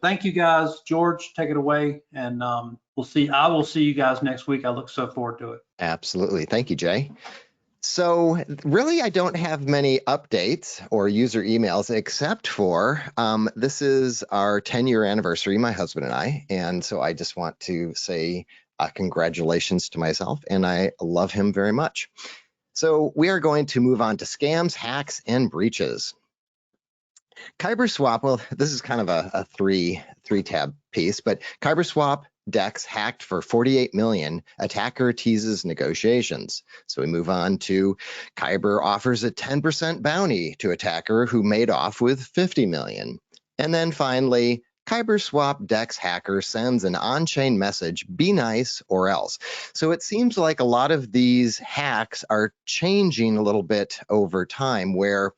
Thank you guys. George, take it away. And I will see you guys next week. I look so forward to it. Absolutely. Thank you, Jay. So really, I don't have many updates or user emails except for this is our 10-year anniversary, my husband and I. And so I just want to say congratulations to myself, and I love him very much. So we are going to move on to scams, hacks, and breaches. KyberSwap, well, this is kind of a three tab piece, but KyberSwap DEX hacked for 48 million. Attacker teases negotiations. So we move on to Kyber offers a 10% bounty to attacker who made off with 50 million. And then finally, KyberSwap DEX hacker sends an on-chain message, be nice or else. So it seems like a lot of these hacks are changing a little bit over time, where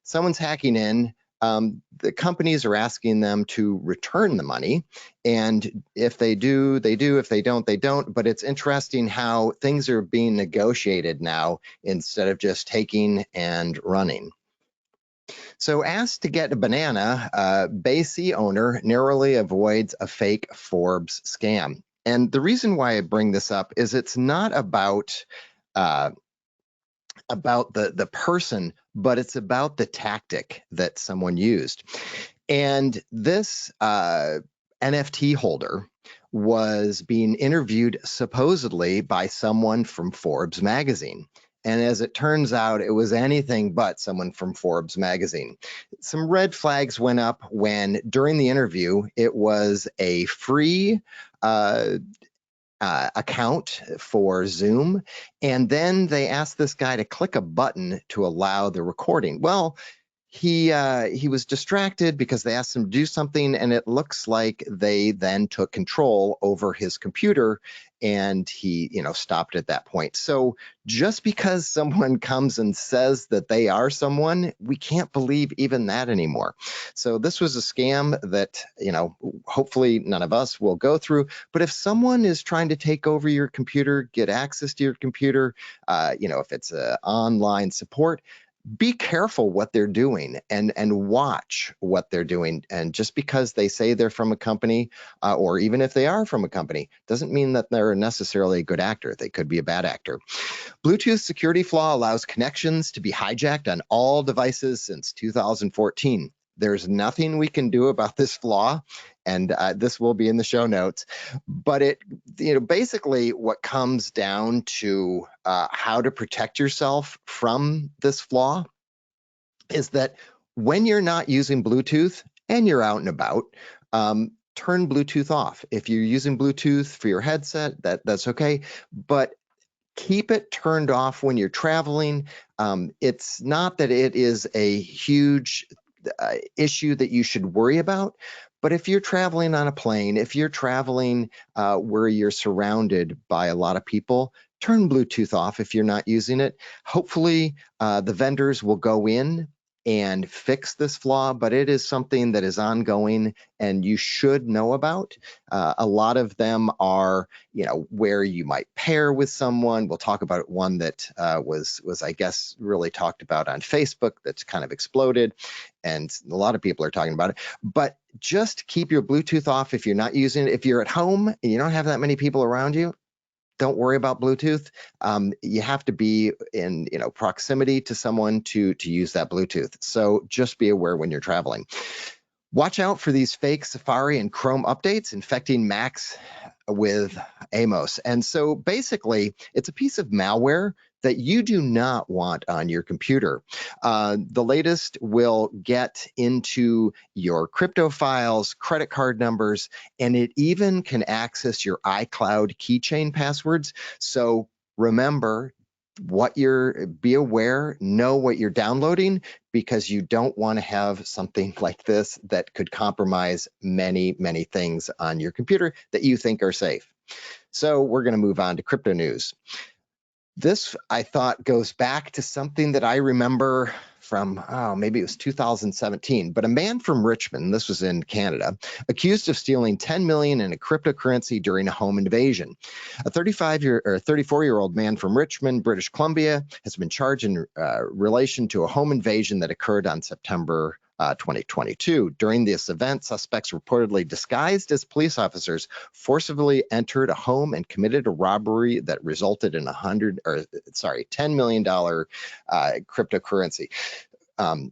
someone's hacking in, the companies are asking them to return the money. And if they do, they do. If they don't, they don't. But it's interesting how things are being negotiated now instead of just taking and running. So asked to get a banana, BayC owner narrowly avoids a fake Forbes scam. And the reason why I bring this up is it's not about the person, but it's about the tactic that someone used. And this NFT holder was being interviewed supposedly by someone from Forbes magazine. And as it turns out, it was anything but someone from Forbes magazine. Some red flags went up when, during the interview, it was a free account for Zoom, and then they asked this guy to click a button to allow the recording. Well, he was distracted because they asked him to do something, and it looks like they then took control over his computer, and he stopped at that point. So just because someone comes and says that they are someone, we can't believe even that anymore. So this was a scam that hopefully none of us will go through. But if someone is trying to take over your computer, get access to your computer, if it's online support, be careful what they're doing and watch what they're doing. And just because they say they're from a company, or even if they are from a company, doesn't mean that they're necessarily a good actor. They could be a bad actor. Bluetooth security flaw allows connections to be hijacked on all devices since 2014. There's nothing we can do about this flaw, and this will be in the show notes. But it, basically what comes down to how to protect yourself from this flaw is that when you're not using Bluetooth and you're out and about, turn Bluetooth off. If you're using Bluetooth for your headset, that's okay, but keep it turned off when you're traveling. It's not that it is a huge issue that you should worry about. But if you're traveling on a plane, if you're traveling where you're surrounded by a lot of people, turn Bluetooth off if you're not using it. Hopefully, the vendors will go in and fix this flaw, but it is something that is ongoing and you should know about. A lot of them are, where you might pair with someone. We'll talk about one that was I guess really talked about on Facebook that's kind of exploded, and a lot of people are talking about it. But just keep your Bluetooth off if you're not using it. If you're at home and you don't have that many people around you, don't worry about Bluetooth. You have to be in proximity to someone to use that Bluetooth. So just be aware when you're traveling. Watch out for these fake Safari and Chrome updates infecting Macs with Amos. And so basically, it's a piece of malware that you do not want on your computer. The latest will get into your crypto files, credit card numbers, and it even can access your iCloud keychain passwords. So remember, be aware, know what you're downloading, because you don't want to have something like this that could compromise many, many things on your computer that you think are safe. So we're going to move on to crypto news. This, I thought, goes back to something that I remember from, maybe it was 2017, but a man from Richmond, this was in Canada, accused of stealing 10 million in a cryptocurrency during a home invasion. A 34-year-old man from Richmond, British Columbia, has been charged in relation to a home invasion that occurred on September 2022. During this event, suspects reportedly disguised as police officers forcibly entered a home and committed a robbery that resulted in $10 million cryptocurrency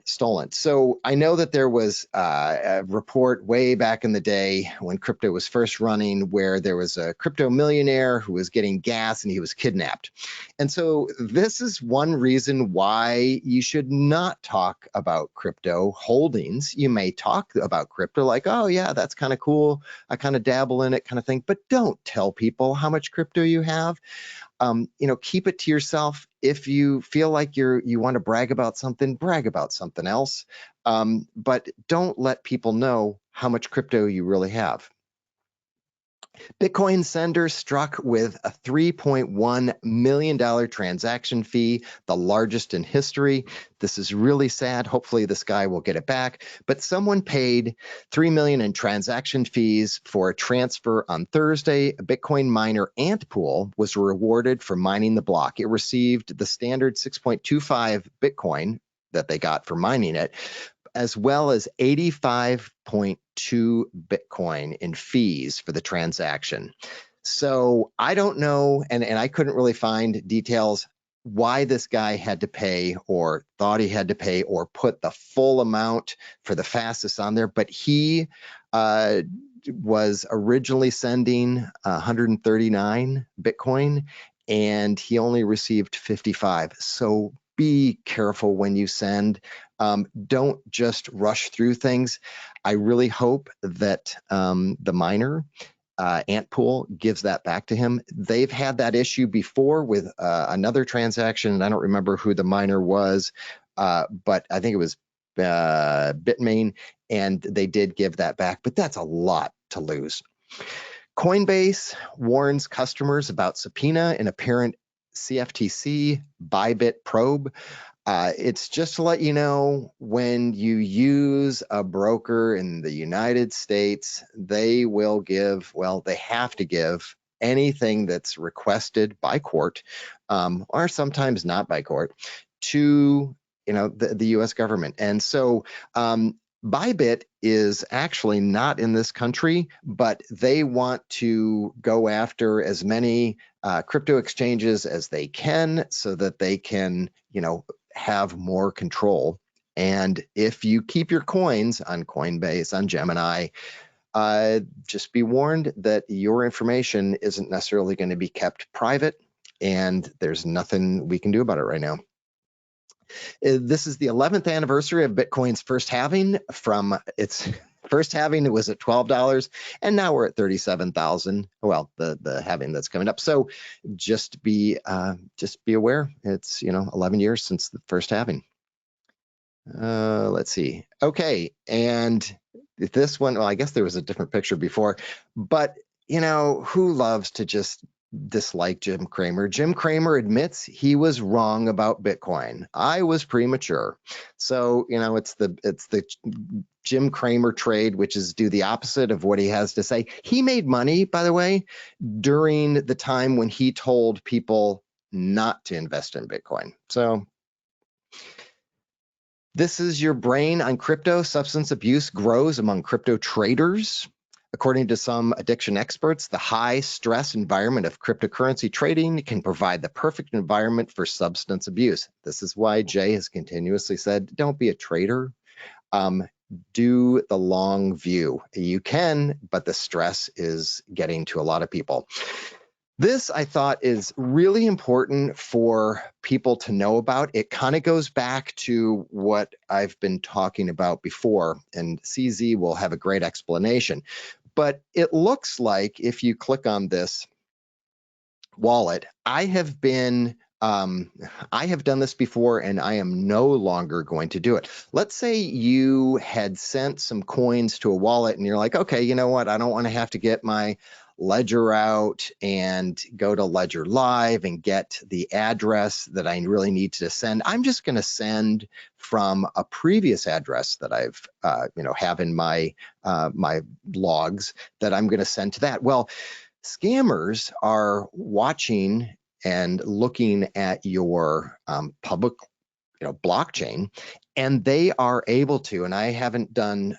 stolen. So I know that there was a report way back in the day when crypto was first running where there was a crypto millionaire who was getting gas and he was kidnapped. And so this is one reason why you should not talk about crypto holdings. You may talk about crypto like, oh yeah, that's kind of cool. I kind of dabble in it kind of thing, but don't tell people how much crypto you have. Keep it to yourself. If you feel like you want to brag about something else. But don't let people know how much crypto you really have. Bitcoin sender struck with a $3.1 million transaction fee, the largest in history. This is really sad. Hopefully this guy will get it back. But someone paid $3 million in transaction fees for a transfer on Thursday. A Bitcoin miner, Antpool, was rewarded for mining the block. It received the standard 6.25 Bitcoin that they got for mining it, as well as 85.2 Bitcoin in fees for the transaction. So I don't know, and I couldn't really find details why this guy had to pay or thought he had to pay or put the full amount for the fastest on there, but he was originally sending 139 Bitcoin and he only received 55. So be careful when you send. Don't just rush through things. I really hope that the miner, Antpool, gives that back to him. They've had that issue before with another transaction, and I don't remember who the miner was, but I think it was Bitmain, and they did give that back, but that's a lot to lose. Coinbase warns customers about subpoena in apparent CFTC Bybit probe. It's just to let you know, when you use a broker in the United States, they will give, they have to give anything that's requested by court, or sometimes not by court, to the U.S. government. And so Bybit is actually not in this country, but they want to go after as many crypto exchanges as they can so that they can, have more control. And if you keep your coins on Coinbase, on Gemini, just be warned that your information isn't necessarily going to be kept private, and there's nothing we can do about it right now. This is the 11th anniversary of Bitcoin's first halving. From its first halving, it was at $12, and now we're at 37,000. Well, the halving that's coming up. So just be aware. It's 11 years since the first halving. Let's see. Okay, and this one, well, I guess there was a different picture before, but who loves to just dislike Jim Cramer? Jim Cramer admits he was wrong about Bitcoin. I was premature. So, it's the Jim Cramer trade, which is do the opposite of what he has to say. He made money, by the way, during the time when he told people not to invest in Bitcoin. So this is your brain on crypto. Substance abuse grows among crypto traders. According to some addiction experts, the high stress environment of cryptocurrency trading can provide the perfect environment for substance abuse. This is why Jay has continuously said, don't be a trader. Do the long view. You can, but the stress is getting to a lot of people. This, I thought, is really important for people to know about. It kind of goes back to what I've been talking about before, and CZ will have a great explanation. But it looks like if you click on this wallet, I have done this before, and I am no longer going to do it. Let's say you had sent some coins to a wallet and you're like, okay, you know what? I don't want to have to get my Ledger out and go to Ledger Live and get the address that I really need to send. I'm just going to send from a previous address that I've have in my my logs that I'm going to send to that. Well, scammers are watching and looking at your public blockchain, And they are able to, and I haven't done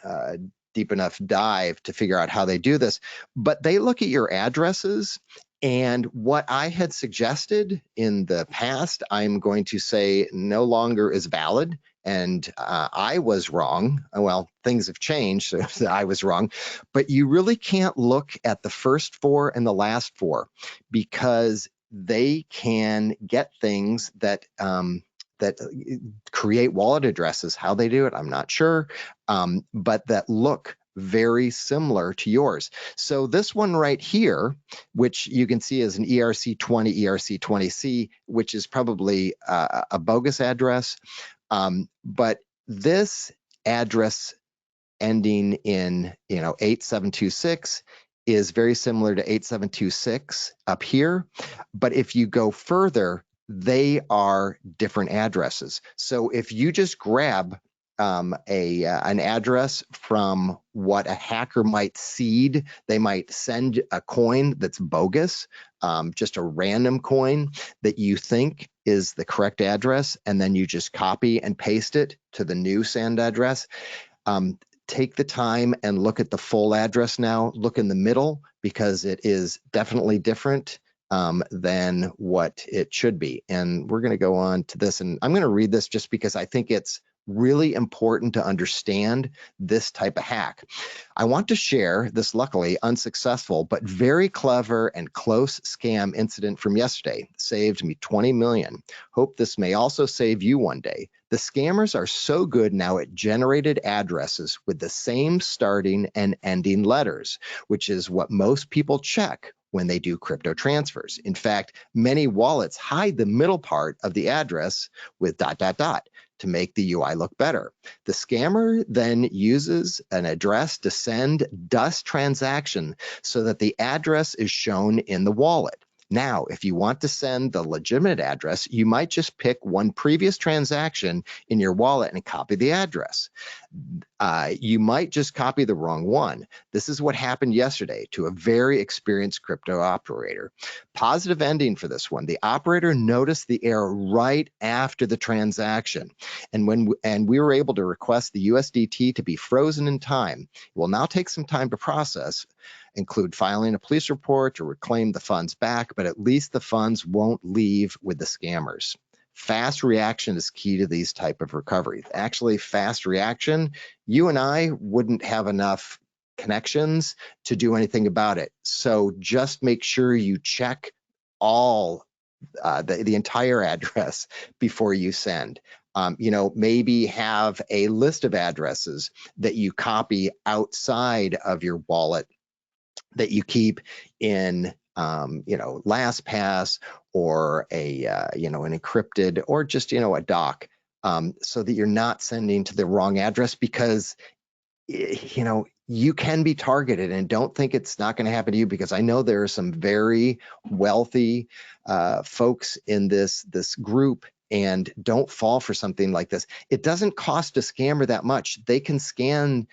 deep enough dive to figure out how they do this, but they look at your addresses, and what I had suggested in the past, I'm going to say no longer is valid. And I was wrong. Well, things have changed, so I was wrong. But you really can't look at the first 4 and the last 4, because they can get things that create wallet addresses. How they do it, I'm not sure, but that look very similar to yours. So this one right here, which you can see as an ERC20, ERC20C, which is probably a bogus address. But this address ending in 8726 is very similar to 8726 up here. But if you go further, they are different addresses. So if you just grab an address from what a hacker might seed, they might send a coin that's bogus, just a random coin that you think is the correct address, and then you just copy and paste it to the new send address. Take the time and look at the full address now. Look in the middle, because it is definitely different than what it should be. And we're going to go on to this, and I'm going to read this just because I think it's really important to understand this type of hack. I want to share this luckily unsuccessful but very clever and close scam incident from yesterday. Saved me 20 million. Hope this may also save you one day. The scammers are so good now at generated addresses with the same starting and ending letters, which is what most people check when they do crypto transfers. In fact, many wallets hide the middle part of the address with ... to make the UI look better. The scammer then uses an address to send dust transaction so that the address is shown in the wallet. Now, if you want to send the legitimate address, you might just pick one previous transaction in your wallet and copy the address. You might just copy the wrong one. This is what happened yesterday to a very experienced crypto operator. Positive ending for this one. The operator noticed the error right after the transaction. And we were able to request the USDT to be frozen in time. It will now take some time to process, include filing a police report to reclaim the funds back, but at least the funds won't leave with the scammers. Fast reaction is key to these type of recoveries. Actually, fast reaction, you and I wouldn't have enough connections to do anything about it. So just make sure you check all the entire address before you send. Maybe have a list of addresses that you copy outside of your wallet that you keep in LastPass or an encrypted, or just a doc, so that you're not sending to the wrong address, because you can be targeted. And don't think it's not going to happen to you, because I know there are some very wealthy folks in this group, and don't fall for something like this. It doesn't cost a scammer that much. They can scan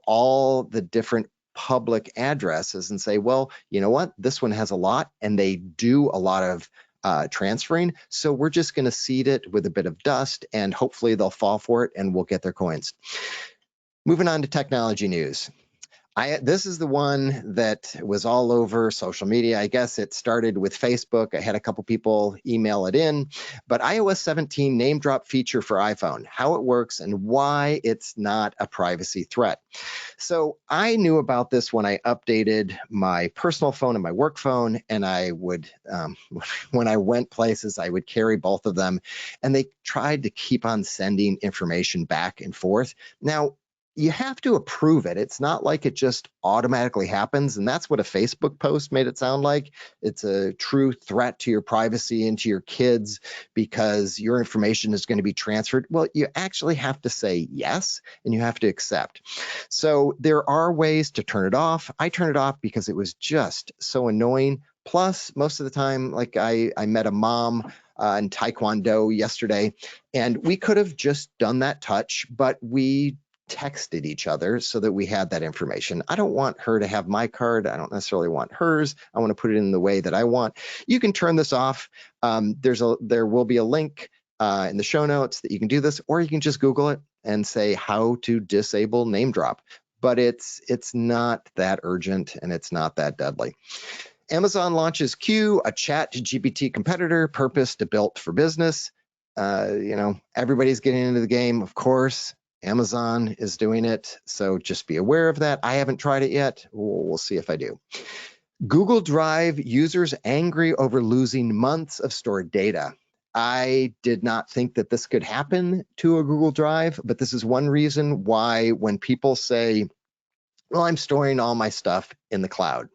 all the different public addresses and say, well, you know what, this one has a lot, and they do a lot of transferring, so we're just going to seed it with a bit of dust, and hopefully they'll fall for it and we'll get their coins. Moving on to technology news. This is the one that was all over social media. I guess it started with Facebook. I had a couple people email it in, but iOS 17 name drop feature for iPhone, how it works and why it's not a privacy threat. So I knew about this when I updated my personal phone and my work phone, and I would, when I went places, I would carry both of them, and they tried to keep on sending information back and forth. Now, you have to approve it. It's not like it just automatically happens. And that's what a Facebook post made it sound like. It's a true threat to your privacy and to your kids because your information is going to be transferred. Well, you actually have to say yes, and you have to accept. So there are ways to turn it off. I turned it off because it was just so annoying. Plus, most of the time, like I met a mom in Taekwondo yesterday, and we could have just done that touch, but we texted each other so that we had that information. I don't want her to have my card. I don't necessarily want hers. I want to put it in the way that I want. You can turn this off. There will be a link in the show notes that you can do this, or you can just Google it and say how to disable name drop. But it's not that urgent and it's not that deadly. Amazon launches Q, a ChatGPT competitor purposed to built for business. Everybody's getting into the game, of course. Amazon is doing it, so just be aware of that. I haven't tried it yet. We'll see if I do. Google Drive users angry over losing months of stored data. I did not think that this could happen to a Google Drive, but this is one reason why when people say, well, I'm storing all my stuff in the cloud,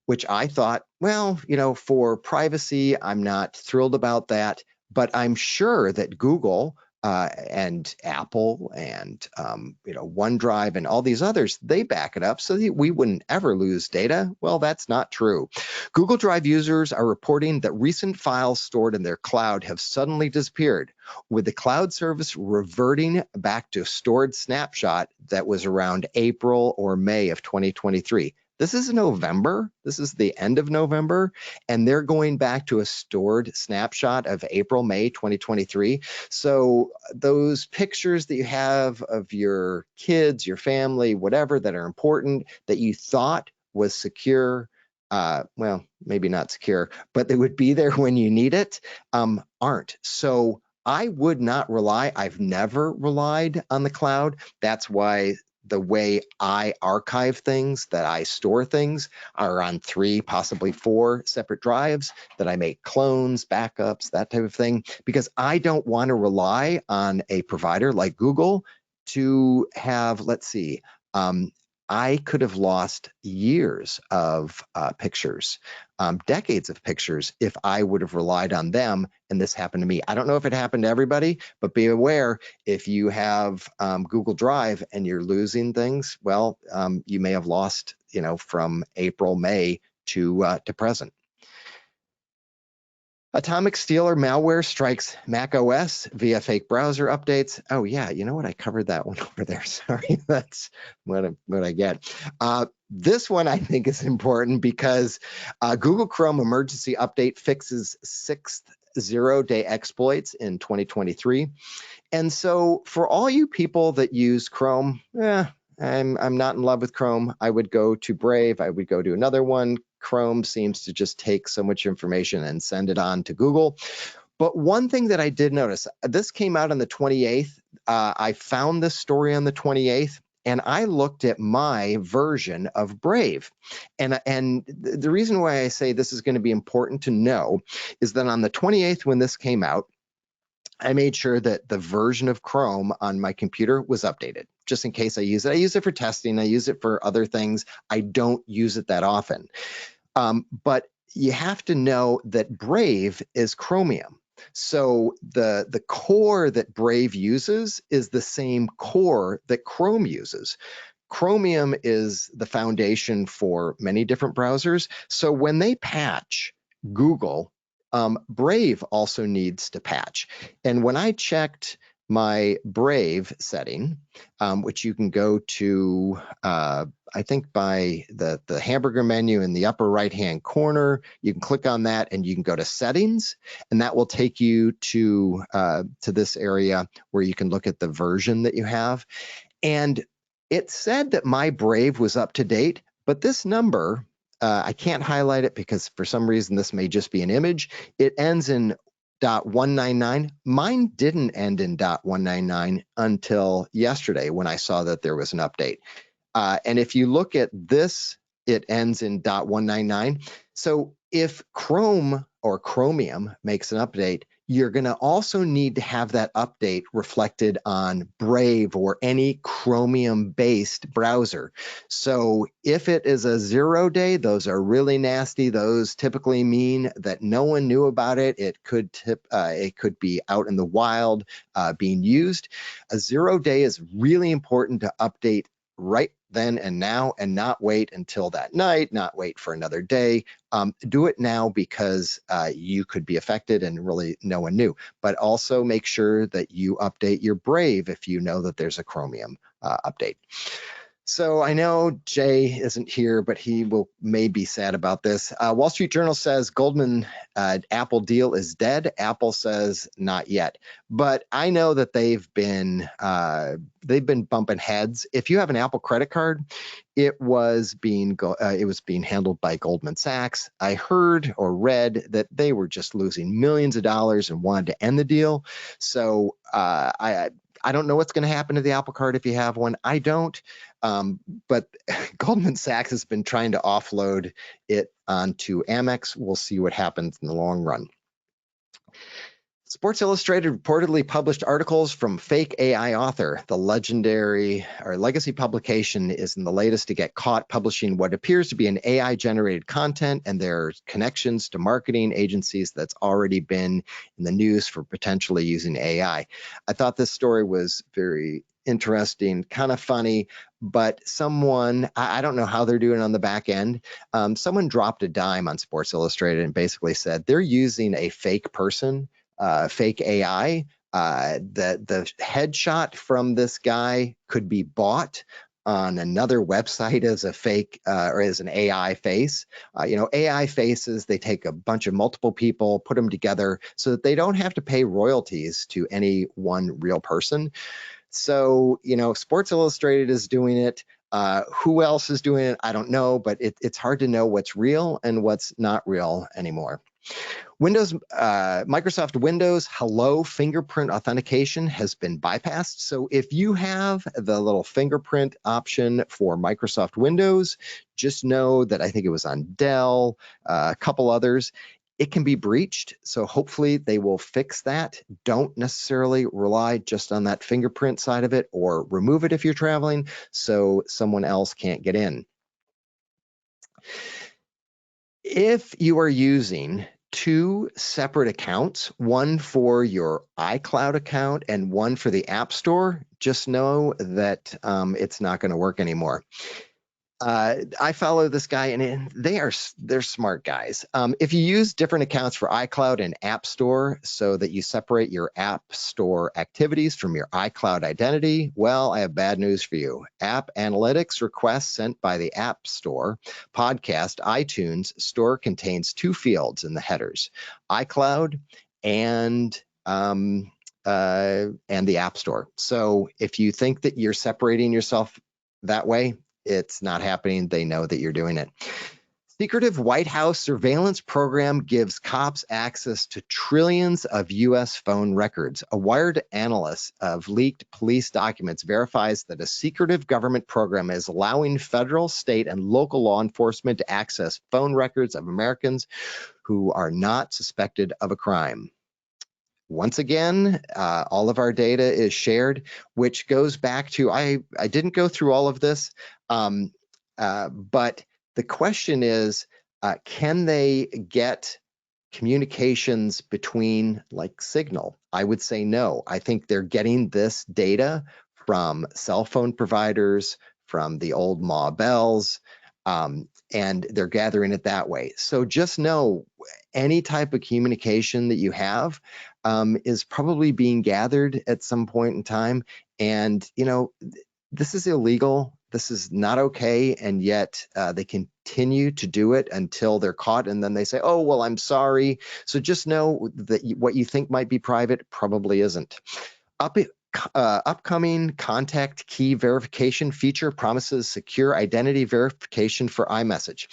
which I thought, well, for privacy, I'm not thrilled about that, but I'm sure that Google and Apple and OneDrive and all these others, they back it up so that we wouldn't ever lose data. Well, that's not true. Google Drive users are reporting that recent files stored in their cloud have suddenly disappeared, with the cloud service reverting back to a stored snapshot that was around April or May of 2023. This is November. This is the end of November, and they're going back to a stored snapshot of April, May 2023. So those pictures that you have of your kids, your family, whatever, that are important, that you thought was secure, well, maybe not secure, but they would be there when you need it, aren't. So I would not rely. I've never relied on the cloud. That's why the way I archive things, that I store things, are on 3, possibly 4 separate drives, that I make clones, backups, that type of thing, because I don't want to rely on a provider like Google to have, let's see, I could have lost years of pictures, decades of pictures, if I would have relied on them and this happened to me. I don't know if it happened to everybody, but be aware, if you have Google Drive and you're losing things, well, you may have lost, from April, May to present. Atomic Stealer malware strikes Mac OS via fake browser updates. Oh yeah, you know what? I covered that one over there. Sorry, that's what I get. This one I think is important because Google Chrome emergency update fixes 6th zero-day exploits in 2023. And so for all you people that use Chrome, I'm not in love with Chrome. I would go to Brave. I would go to another one. Chrome seems to just take so much information and send it on to Google. But one thing that I did notice, this came out on the 28th. I found this story on the 28th, and I looked at my version of Brave. And the reason why I say this is going to be important to know is that on the 28th, when this came out, I made sure that the version of Chrome on my computer was updated, just in case I use it. I use it for testing. I use it for other things. I don't use it that often. But you have to know that Brave is Chromium. So the core that Brave uses is the same core that Chrome uses. Chromium is the foundation for many different browsers. So when they patch Google, Brave also needs to patch. And when I checked my Brave setting, which you can go to, I think by the hamburger menu in the upper right-hand corner, you can click on that and you can go to settings, and that will take you to this area where you can look at the version that you have. And it said that my Brave was up to date, but this number, I can't highlight it because for some reason this may just be an image. It ends in .199. Mine didn't end in .199 until yesterday when I saw that there was an update. And if you look at this, it ends in .199. So if Chrome or Chromium makes an update, you're going to also need to have that update reflected on Brave or any Chromium-based browser. So if it is a 0-day, those are really nasty. Those typically mean that no one knew about it. It could be out in the wild being used. A 0-day is really important to update right then and now, and not wait until that night, not wait for another day. Do it now because you could be affected and really no one knew. But also make sure that you update your Brave if you know that there's a Chromium update. So I know Jay isn't here, but he may be sad about this. Wall Street Journal says Goldman Apple deal is dead. Apple says not yet, but I know that they've been bumping heads. If you have an Apple credit card, it was being handled by Goldman Sachs. I heard or read that they were just losing millions of dollars and wanted to end the deal. So I don't know what's going to happen to the Apple Card if you have one. I don't. But Goldman Sachs has been trying to offload it onto Amex. We'll see what happens in the long run. Sports Illustrated reportedly published articles from fake AI author. The legendary or legacy publication is in the latest to get caught publishing what appears to be an AI-generated content, and there's connections to marketing agencies that's already been in the news for potentially using AI. I thought this story was very interesting, kind of funny, but someone, I don't know how they're doing on the back end. Someone dropped a dime on Sports Illustrated and basically said they're using a fake person, fake AI. The headshot from this guy could be bought on another website as a fake or as an AI face. AI faces, they take a bunch of multiple people, put them together so that they don't have to pay royalties to any one real person. So, Sports Illustrated is doing it. Who else is doing it? I don't know, but it's hard to know what's real and what's not real anymore. Microsoft Windows Hello fingerprint authentication has been bypassed. So if you have the little fingerprint option for Microsoft Windows, just know that I think it was on Dell, a couple others, it can be breached. So hopefully they will fix that. Don't necessarily rely just on that fingerprint side of it, or remove it if you're traveling so someone else can't get in. If you are using two separate accounts, one for your iCloud account and one for the App Store, just know that it's not going to work anymore. I follow this guy, and they're smart guys. If you use different accounts for iCloud and App Store so that you separate your App Store activities from your iCloud identity, well, I have bad news for you. App analytics requests sent by the App Store, podcast, iTunes Store contains two fields in the headers, iCloud and the App Store. So if you think that you're separating yourself that way, it's not happening. They know that you're doing it. Secretive White House surveillance program gives cops access to trillions of U.S. phone records. A Wired analyst of leaked police documents verifies that a secretive government program is allowing federal, state, and local law enforcement to access phone records of Americans who are not suspected of a crime. Once again, all of our data is shared, which goes back to, I didn't go through all of this, but the question is, can they get communications between like Signal? I would say no. I think they're getting this data from cell phone providers, from the old Ma Bells, and they're gathering it that way. So just know any type of communication that you have is probably being gathered at some point in time. And, this is illegal. This is not okay. And yet they continue to do it until they're caught. And then they say, oh, well, I'm sorry. So just know that what you think might be private probably isn't. Upcoming contact key verification feature promises secure identity verification for iMessage.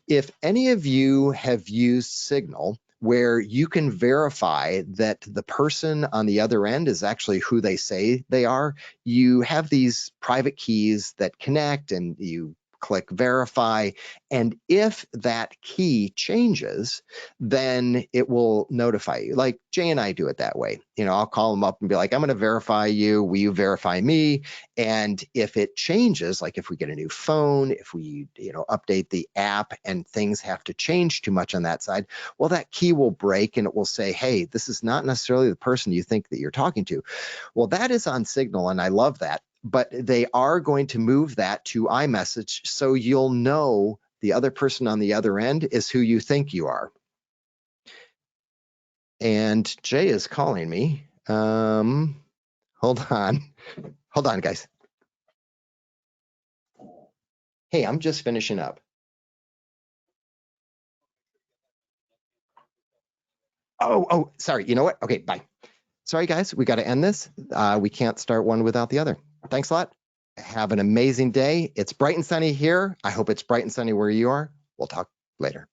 If any of you have used Signal, where you can verify that the person on the other end is actually who they say they are, you have these private keys that connect, and you click verify. And if that key changes, then it will notify you. Like Jay and I do it that way. I'll call them up and be like, I'm going to verify you. Will you verify me? And if it changes, like if we get a new phone, if we, update the app and things have to change too much on that side, well, that key will break and it will say, hey, this is not necessarily the person you think that you're talking to. Well, that is on Signal, and I love that. But they are going to move that to iMessage, so you'll know the other person on the other end is who you think you are. And Jay is calling me. Hold on, guys. Hey, I'm just finishing up. Oh, sorry. You know what? Okay, bye. Sorry, guys. We got to end this. We can't start one without the other. Thanks a lot. Have an amazing day. It's bright and sunny here. I hope it's bright and sunny where you are. We'll talk later.